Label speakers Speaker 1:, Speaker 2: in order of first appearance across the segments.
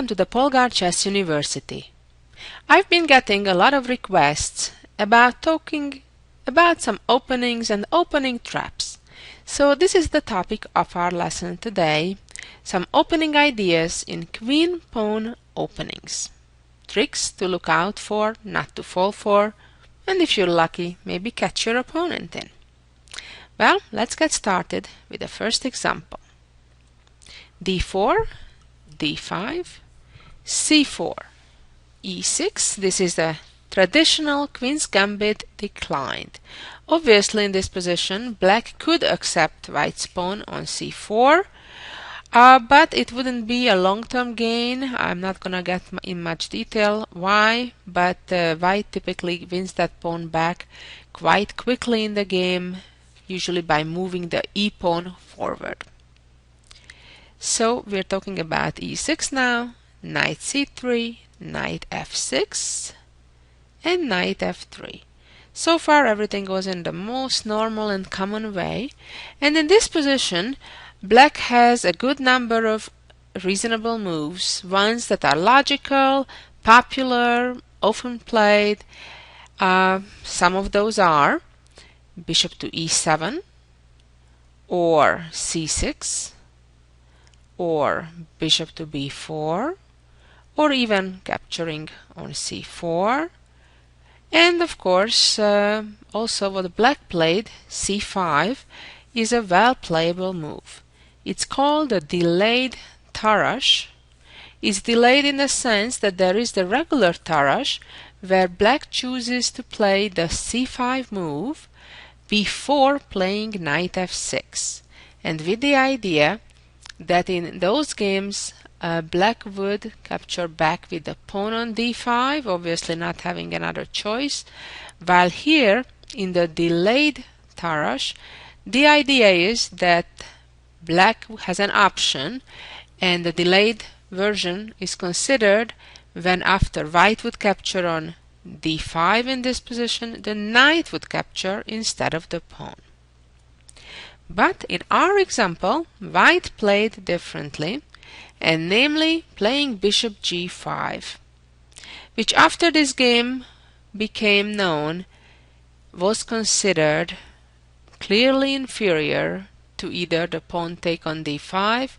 Speaker 1: Welcome to the Polgar Chess University. I've been getting a lot of requests about talking about some openings and opening traps. So this is the topic of our lesson today, some opening ideas in queen-pawn openings. Tricks to look out for, not to fall for, and if you're lucky, maybe catch your opponent in. Well, let's get started with the first example. d4, d5, c4, e6. This is the traditional queen's gambit declined. Obviously, in this position, black could accept white's pawn on c4, but it wouldn't be a long-term gain. I'm not gonna get in much detail why, but white typically wins that pawn back quite quickly in the game, usually by moving the e-pawn forward. So we're talking about e6 now, knight c3, knight f6, and knight f3. So far everything goes in the most normal and common way, and in this position black has a good number of reasonable moves, ones that are logical, popular, often played. Some of those are bishop to e7, or c6, or bishop to b4, or even capturing on c4, and of course also what black played, c5, is a well playable move. It's called a delayed Tarrasch. It's delayed in the sense that there is the regular Tarrasch where black chooses to play the c5 move before playing knight f6, and with the idea that in those games black would capture back with the pawn on d5, obviously not having another choice, while here in the delayed Tarrasch the idea is that black has an option, and the delayed version is considered when after white would capture on d5 in this position, the knight would capture instead of the pawn. But in our example, white played differently, and namely playing bishop g5, which after this game became known was considered clearly inferior to either the pawn take on d5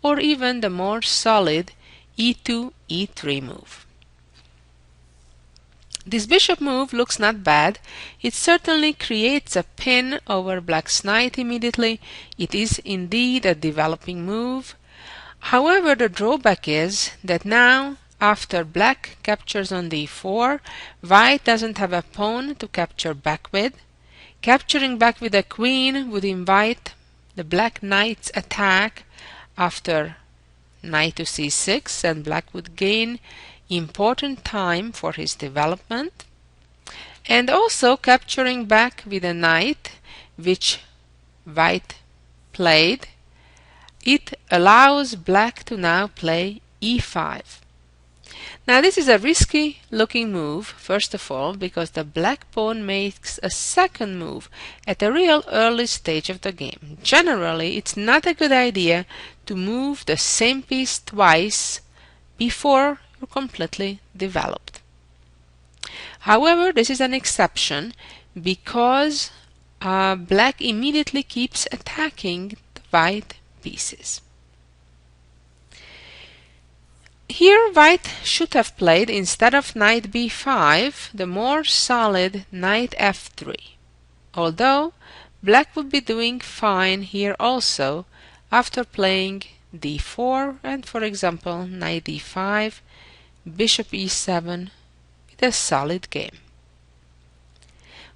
Speaker 1: or even the more solid e2, e3 move. This bishop move looks not bad. It certainly creates a pin over black's knight immediately. It is indeed a developing move. However, the drawback is that now, after black captures on d4, white doesn't have a pawn to capture back with. Capturing back with a queen would invite the black knight's attack after knight to c6, and black would gain important time for his development. And also capturing back with a knight, which white played, it allows black to now play e5. Now this is a risky looking move, first of all, because the black pawn makes a second move at a real early stage of the game. Generally, it's not a good idea to move the same piece twice before you're completely developed. However, this is an exception because black immediately keeps attacking the white pieces. Here white should have played, instead of knight b5, the more solid knight f3, although black would be doing fine here also after playing d4 and, for example, knight d5, bishop e7 with a solid game.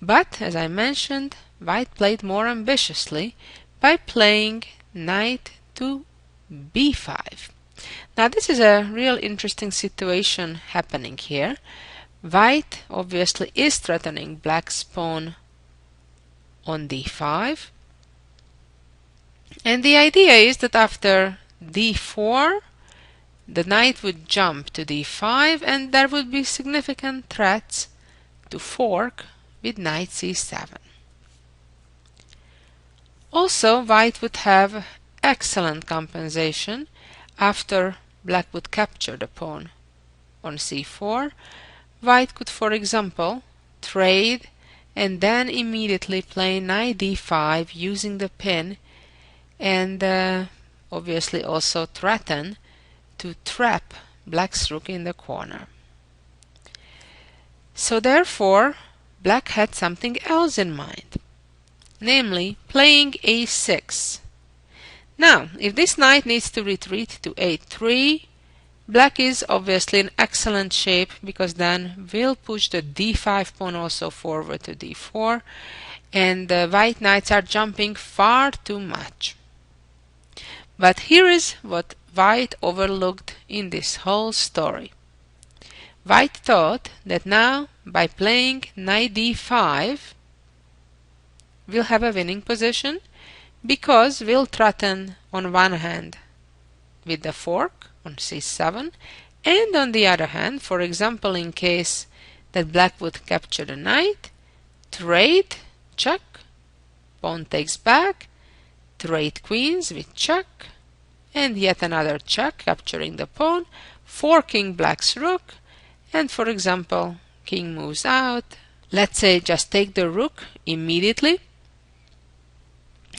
Speaker 1: But, as I mentioned, white played more ambitiously by playing knight to b5. Now this is a real interesting situation happening here. White obviously is threatening black's pawn on d5, and the idea is that after d4 the knight would jump to d5 and there would be significant threats to fork with knight c7. Also, white would have excellent compensation after black would capture the pawn on c4, white could, for example, trade and then immediately play knight d5 using the pin, and obviously also threaten to trap black's rook in the corner. So therefore, black had something else in mind, namely playing a6. Now, if this knight needs to retreat to a3, black is obviously in excellent shape, because then we'll push the d5 pawn also forward to d4, and the white knights are jumping far too much. But here is what white overlooked in this whole story. White thought that now, by playing knight d5, we'll have a winning position, because we'll threaten on one hand with the fork on c7, and on the other hand, for example, in case that black would capture the knight, trade, check, pawn takes back, trade queens with check, and yet another check, capturing the pawn, forking black's rook, and for example, king moves out. Let's say just take the rook immediately,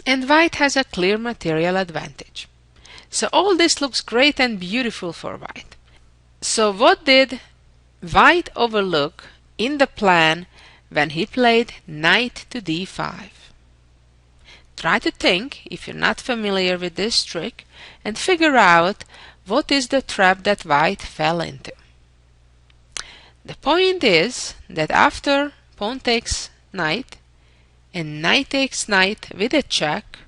Speaker 1: and white has a clear material advantage. So all this looks great and beautiful for white. So what did white overlook in the plan when he played knight to d5? Try to think, if you're not familiar with this trick, and figure out what is the trap that white fell into. The point is that after pawn takes knight and knight takes knight with a check,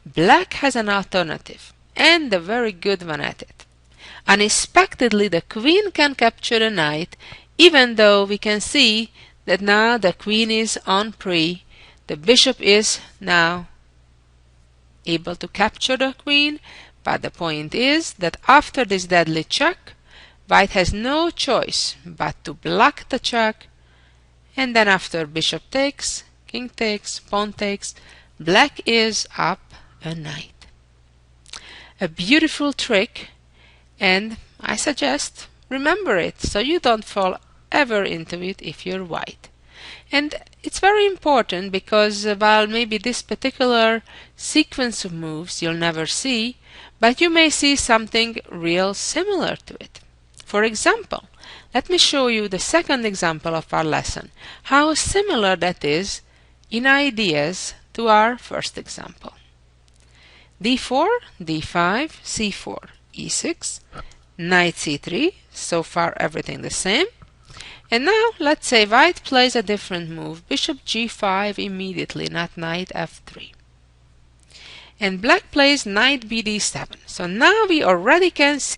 Speaker 1: black has an alternative, and a very good one at it. Unexpectedly, the queen can capture the knight, even though we can see that now the queen is on pre. The bishop is now able to capture the queen, but the point is that after this deadly check, white has no choice but to block the check, and then after bishop takes, king takes, pawn takes, black is up a knight. A beautiful trick, and I suggest remember it so you don't fall ever into it if you're white. And it's very important, because while maybe this particular sequence of moves you'll never see, but you may see something real similar to it. For example, let me show you the second example of our lesson, how similar that is in ideas to our first example. d4, d5, c4, e6, knight c3, so far everything the same. And now let's say white plays a different move, bishop g5 immediately, not knight f3. And black plays knight bd7. So now we already can see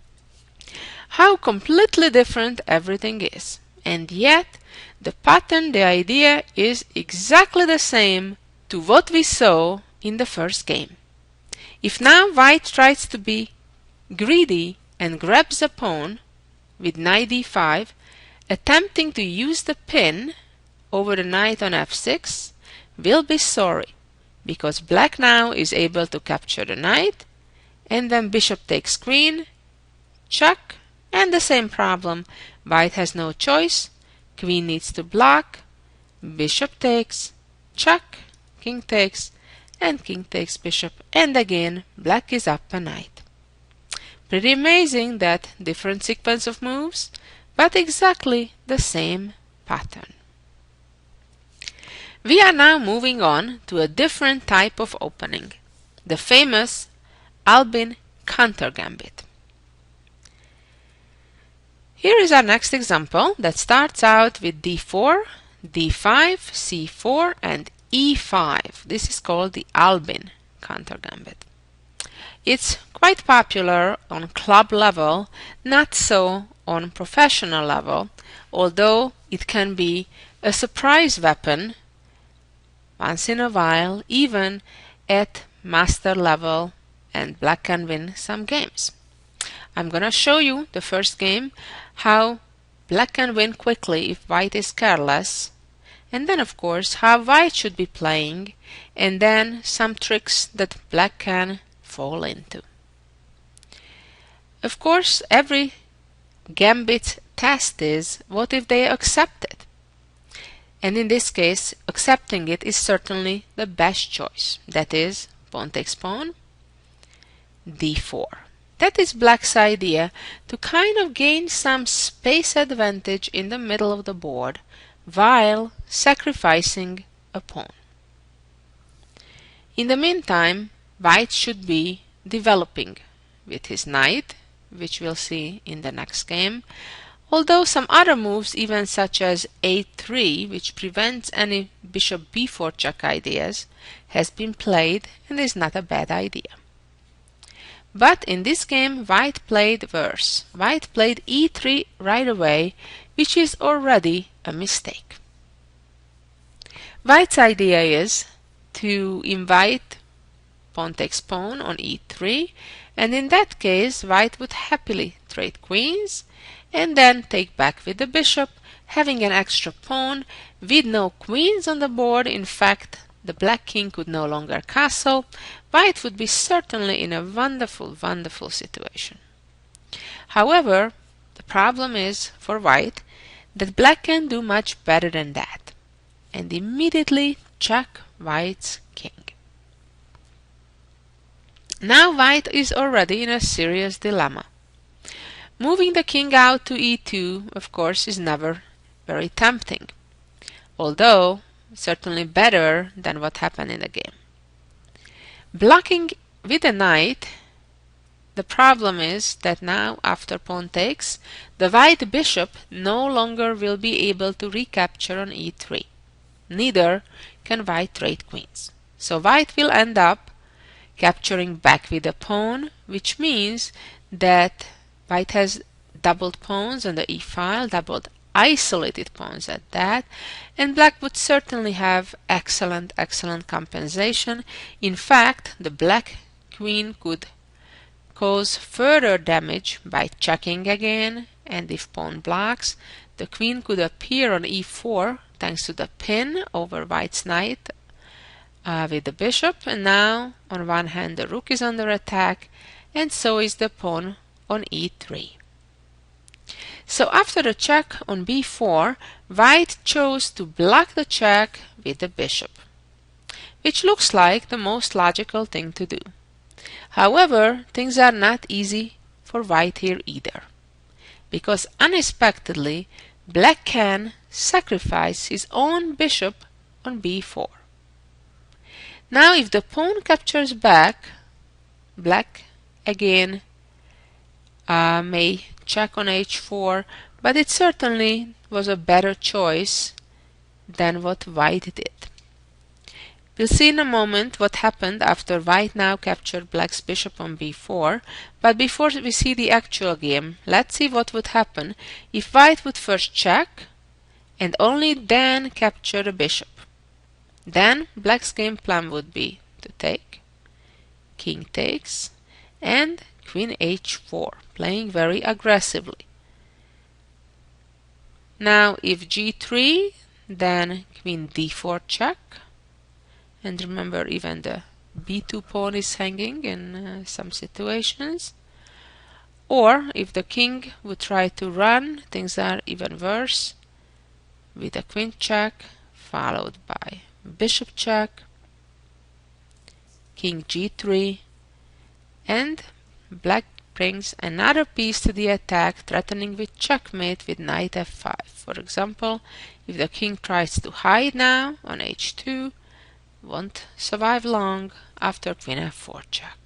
Speaker 1: how completely different everything is. And yet the pattern, the idea is exactly the same to what we saw in the first game. If now white tries to be greedy and grabs a pawn with knight d5, attempting to use the pin over the knight on f6, will be sorry, because black now is able to capture the knight, and then bishop takes queen, check, and the same problem. White has no choice, queen needs to block, bishop takes, check, king takes, and king takes bishop, and again black is up a knight. Pretty amazing that different sequence of moves, but exactly the same pattern. We are now moving on to a different type of opening, the famous Albin counter gambit. Here is our next example that starts out with d4, d5, c4, and e5. This is called the Albin counter gambit. It's quite popular on club level, not so on professional level, although it can be a surprise weapon once in a while, even at master level, and black can win some games. I'm gonna show you the first game, how black can win quickly if white is careless, and then of course how white should be playing, and then some tricks that black can fall into. Of course, every gambit test is, what if they accept it? And in this case, accepting it is certainly the best choice. That is, pawn takes pawn, d4. That is black's idea to kind of gain some space advantage in the middle of the board while sacrificing a pawn. In the meantime, white should be developing with his knight, which we'll see in the next game, although some other moves, even such as a3, which prevents any bishop b4 check ideas, has been played and is not a bad idea. But in this game, white played worse. White played e3 right away, which is already a mistake. White's idea is to invite pawn takes pawn on e3, and in that case, white would happily trade queens and then take back with the bishop, having an extra pawn with no queens on the board. In fact, the black king could no longer castle. White would be certainly in a wonderful, wonderful situation. However, the problem is for white that black can do much better than that and immediately check white's king. Now white is already in a serious dilemma. Moving the king out to e2, of course, is never very tempting, although certainly better than what happened in the game. Blocking with a knight, the problem is that now after pawn takes, the white bishop no longer will be able to recapture on e3. Neither can white trade queens. So white will end up capturing back with a pawn, which means that white has doubled pawns on the e-file, doubled isolated pawns at that, and black would certainly have excellent compensation. In fact, the black queen could cause further damage by checking again, and if pawn blocks, the queen could appear on e4 thanks to the pin over white's knight with the bishop, and now on one hand the rook is under attack, and so is the pawn on e3. So after the check on b4, white chose to block the check with the bishop, which looks like the most logical thing to do. However, things are not easy for white here either, because unexpectedly black can sacrifice his own bishop on b4. Now if the pawn captures back, black again may check on h4, but it certainly was a better choice than what white did. We'll see in a moment what happened after white now captured black's bishop on b4, but before we see the actual game, let's see what would happen if white would first check and only then capture the bishop. Then black's game plan would be to take, king takes, and queen h4, playing very aggressively. Now if g3, then queen d4 check, and remember even the b2 pawn is hanging in some situations. Or if the king would try to run, things are even worse, with a queen check followed by bishop check, king g3, and black brings another piece to the attack, threatening with checkmate with knight f5. For example, if the king tries to hide now on h2, won't survive long after queen f4 check.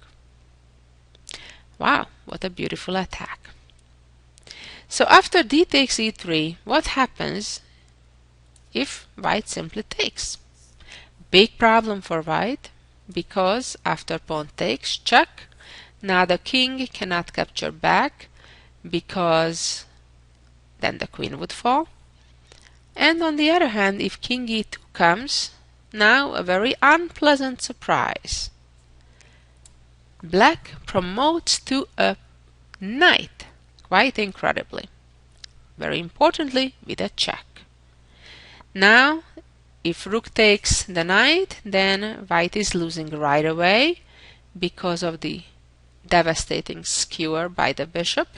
Speaker 1: Wow, what a beautiful attack. So after d takes e3, what happens if white simply takes? Big problem for white, because after pawn takes check, now the king cannot capture back because then the queen would fall. And on the other hand, if king e2 comes, now a very unpleasant surprise. Black promotes to a knight, quite incredibly. Very importantly, with a check. Now, if rook takes the knight, then white is losing right away because of the devastating skewer by the bishop.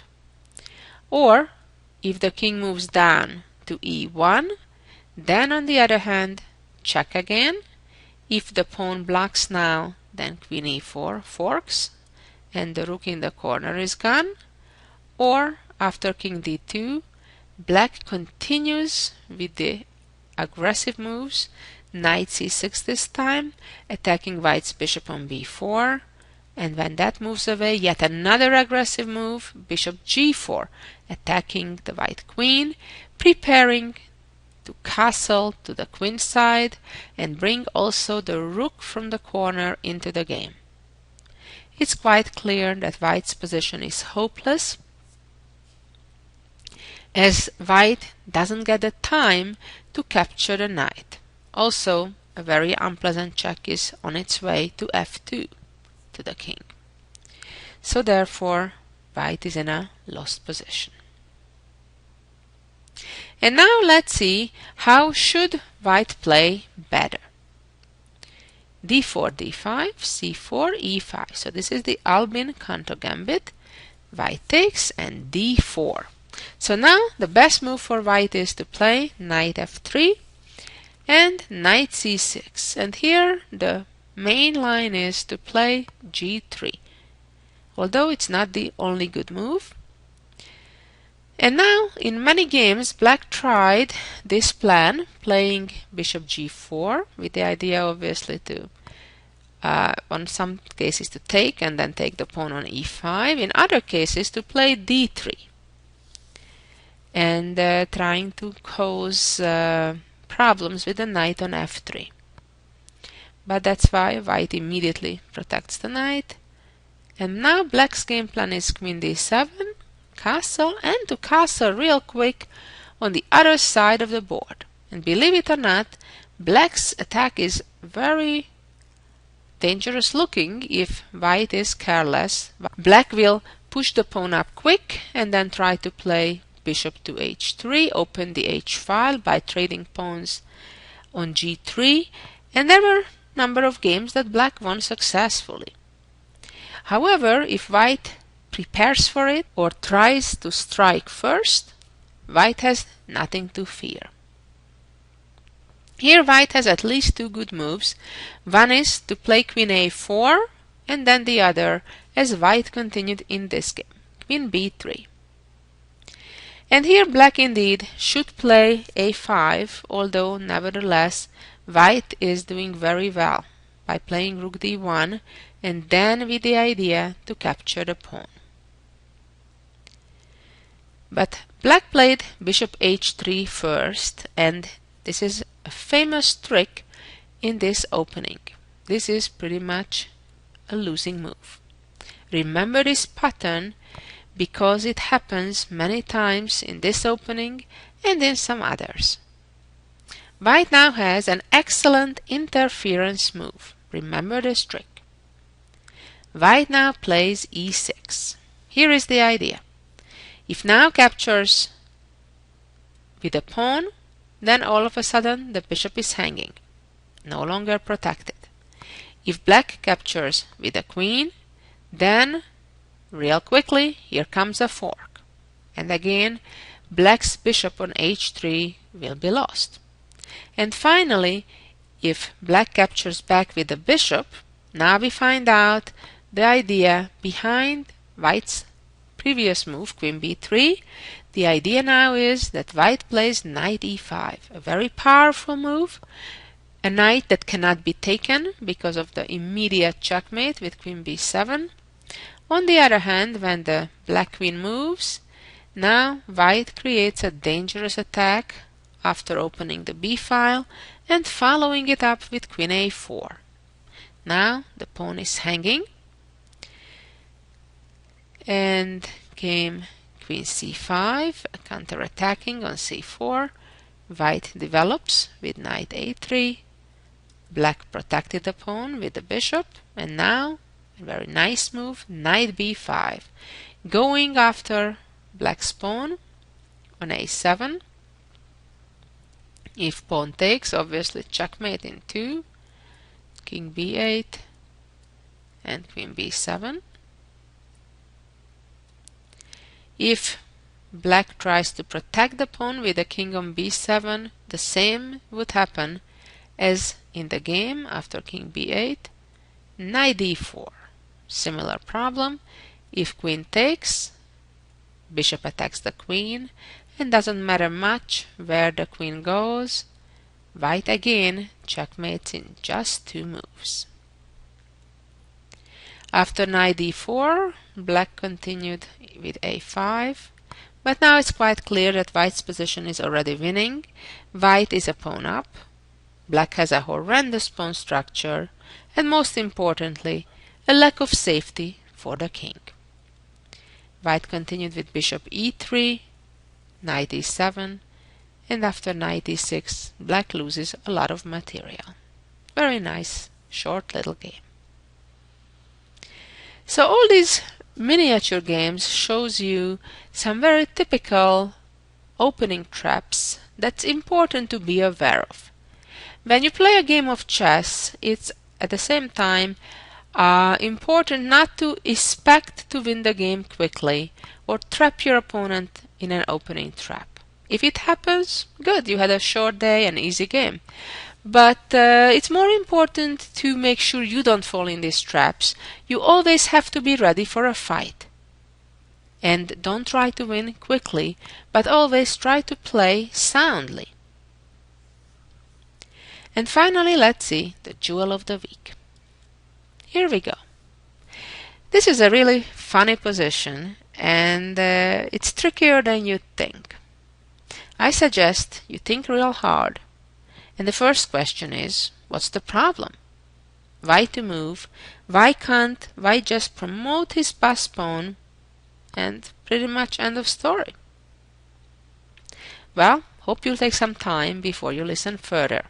Speaker 1: Or if the king moves down to e1, then on the other hand, check again. If the pawn blocks now, then queen e4 forks and the rook in the corner is gone. Or after king d2, black continues with the aggressive moves, knight c6 this time, attacking white's bishop on b4, and when that moves away, yet another aggressive move, bishop g4, attacking the white queen, preparing to castle to the queen side and bring also the rook from the corner into the game. It's quite clear that white's position is hopeless, as white doesn't get the time to capture the knight. Also, a very unpleasant check is on its way to f2, to the king. So therefore, white is in a lost position. And now let's see how should white play better. d4, d5, c4, e5. So this is the Albin counter gambit. White takes and d4. So now the best move for white is to play knight f3 and knight c6. And here the main line is to play g3, although it's not the only good move. And now in many games black tried this plan, playing bishop g4 with the idea obviously to on some cases to take and then take the pawn on e5, in other cases to play d3 and trying to cause problems with the knight on f3. But that's why white immediately protects the knight. And now black's game plan is queen d7, castle, and to castle real quick on the other side of the board. And believe it or not, black's attack is very dangerous looking if white is careless. Black will push the pawn up quick and then try to play bishop to h3, open the h file by trading pawns on g3, and there were a number of games that black won successfully. However, if white prepares for it or tries to strike first, white has nothing to fear. Here white has at least two good moves. One is to play queen a4 and then the other, as white continued in this game, queen b3. And here black indeed should play a5, although nevertheless white is doing very well by playing rook d1 and then with the idea to capture the pawn. But black played bishop h3 first, and this is a famous trick in this opening. This is pretty much a losing move. Remember this pattern because it happens many times in this opening and in some others. White now has an excellent interference move. Remember this trick. White now plays e6. Here is the idea. If now captures with a pawn, then all of a sudden the bishop is hanging, no longer protected. If black captures with a queen, then real quickly here comes a fork, and again black's bishop on h3 will be lost. And finally, if black captures back with the bishop, now we find out the idea behind white's previous move, queen b3. The idea now is that white plays knight e5, a very powerful move, a knight that cannot be taken because of the immediate checkmate with queen b7. On the other hand, when the black queen moves, now white creates a dangerous attack after opening the b file and following it up with queen a4. Now the pawn is hanging, and came queen c5, counter-attacking on c4. White develops with knight a3. Black protected the pawn with the bishop, and now a very nice move, knight b5, going after black's pawn on a7. If pawn takes, obviously checkmate in 2, king b8 and queen b7. If black tries to protect the pawn with the king on b7, the same would happen as in the game after king b8, knight d4. Similar problem. If queen takes, bishop attacks the queen, and doesn't matter much where the queen goes. White again checkmates in just 2 moves. After knight d4, black continued with a5, but now it's quite clear that white's position is already winning. White is a pawn up, black has a horrendous pawn structure, and most importantly, a lack of safety for the king. White continued with bishop e3, knight e7, and after knight e6, black loses a lot of material. Very nice, short little game. So all these miniature games shows you some very typical opening traps that's important to be aware of. When you play a game of chess, it's at the same time important not to expect to win the game quickly or trap your opponent in an opening trap. If it happens, good, you had a short day, an easy game. But it's more important to make sure you don't fall in these traps. You always have to be ready for a fight. And don't try to win quickly, but always try to play soundly. And finally, let's see the jewel of the week. Here we go. This is a really funny position, and it's trickier than you think. I suggest you think real hard. And the first question is, what's the problem? Why to move? Why can't White just promote his pass pawn? And pretty much end of story. Well, hope you'll take some time before you listen further.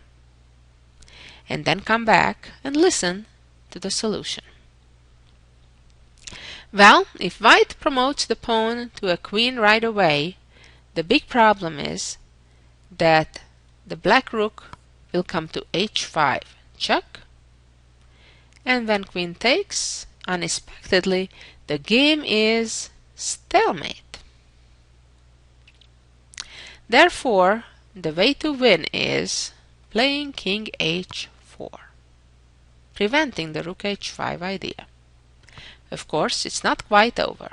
Speaker 1: And then come back and listen to the solution. Well, if White promotes the pawn to a queen right away, the big problem is that the black rook will come to h5, check, and when queen takes, unexpectedly, the game is stalemate. Therefore, the way to win is playing king h4, preventing the rook h5 idea. Of course, it's not quite over.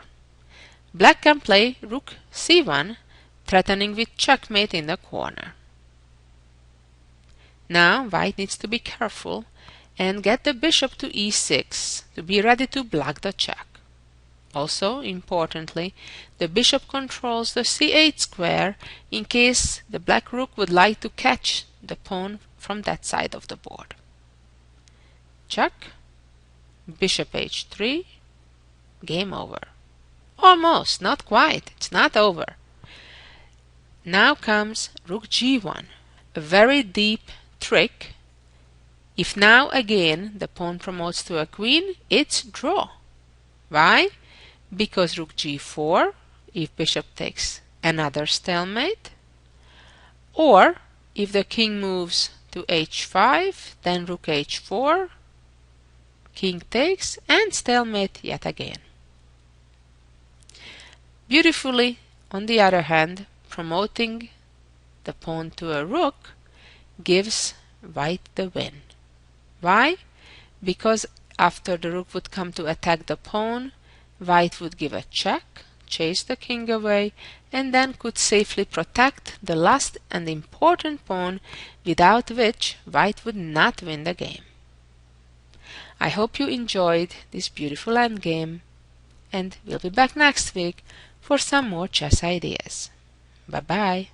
Speaker 1: Black can play rook c1, threatening with checkmate in the corner. Now White needs to be careful and get the bishop to e6 to be ready to block the check. Also, importantly, the bishop controls the c8 square in case the black rook would like to catch the pawn from that side of the board. Check, bishop h3, game over. Almost, not quite, it's not over. Now comes rook g1, a very deep trick. If now again the pawn promotes to a queen, it's draw. Why? Because rook g4, if bishop takes, another stalemate. Or if the king moves to h5, then rook h4, king takes, and stalemate yet again. Beautifully, on the other hand, promoting the pawn to a rook gives White the win. Why? Because after the rook would come to attack the pawn, White would give a check, chase the king away, and then could safely protect the last and important pawn, without which White would not win the game. I hope you enjoyed this beautiful endgame, and we'll be back next week for some more chess ideas. Bye-bye.